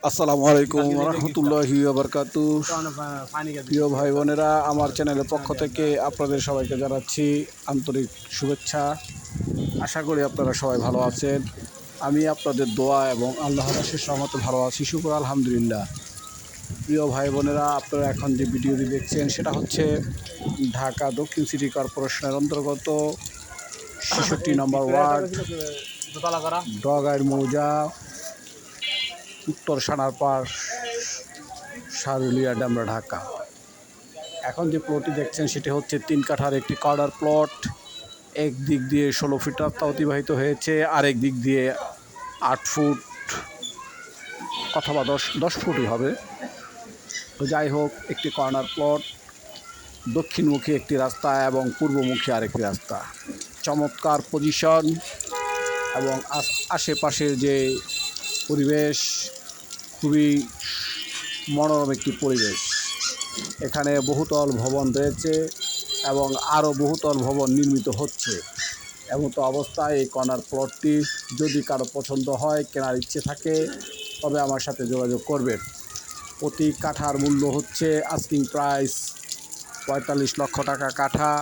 আসসালামু আলাইকুম রহমতুল্লাহি বারকাতু। প্রিয় ভাই বোনেরা, আমার চ্যানেলের পক্ষ থেকে আপনাদের সবাইকে জানাচ্ছি আন্তরিক শুভেচ্ছা। আশা করি আপনারা সবাই ভালো আছেন। আমি আপনাদের দোয়া এবং আল্লাহর অশেষ রহমতে ভালো আছি, শুকর আলহামদুলিল্লাহ। প্রিয় ভাই বোনেরা, আপনারা এখন যে ভিডিওটি দেখছেন সেটা হচ্ছে ঢাকা দক্ষিণ সিটি কর্পোরেশনের অন্তর্গত ৬৬ নম্বর ওয়ার্ড, ডগাইর মৌজা, উত্তর সানারপাড়, সারুলিয়া, ডামরা, ঢাকা। এখন যে প্লটটি দেখছেন সেটি হচ্ছে ৩ কাঠার একটি কর্নার প্লট। এক দিক দিয়ে ১৬ ফিট রাস্তা অতিবাহিত হয়েছে, আরেক দিক দিয়ে ৮ ফুট অথবা ১০ ফুটই হবে। তো যাই হোক, একটি কর্নার প্লট, দক্ষিণমুখী একটি রাস্তা এবং পূর্বমুখী আরেকটি রাস্তা। চমৎকার পজিশন এবং আশেপাশের যে পরিবেশ খুবই মনোরম একটি পরিবেশ। এখানে বহুতল ভবন রয়েছে এবং আরও বহুতল ভবন নির্মিত হচ্ছে। এমতো অবস্থায় এই কর্নার প্লটটি যদি কারো পছন্দ হয়, কেনার ইচ্ছে থাকে, তবে আমার সাথে যোগাযোগ করবেন। প্রতি কাঠার মূল্য হচ্ছে আস্কিং প্রাইস ৪৫ লক্ষ টাকা কাঠা।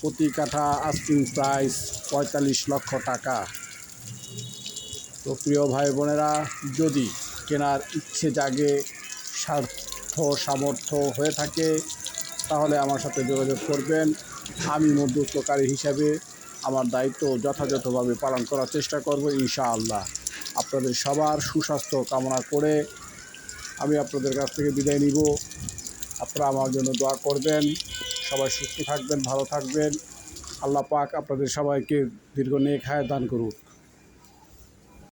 প্রতি কাঠা আস্কিং প্রাইস ৪৫ লক্ষ টাকা। তো প্রিয় ভাই বোনেরা, যদি কেনার ইচ্ছে জাগে, সামর্থ্য হয়ে থাকে, তাহলে আমার সাথে যোগাযোগ করবেন। আমি মধ্যস্থকারী হিসাবে আমার দায়িত্ব যথাযথভাবে পালন করার চেষ্টা করব ইনশাআল্লাহ। আপনাদের সবার সুস্বাস্থ্য কামনা করে আমি আপনাদের কাছ থেকে বিদায় নিব। আপনারা আমার জন্য দোয়া করবেন। সবাই সুস্থ থাকবেন, ভালো থাকবেন। আল্লাহ পাক আপনাদের সবাইকে দীর্ঘ নেক হায়াত দান করুক।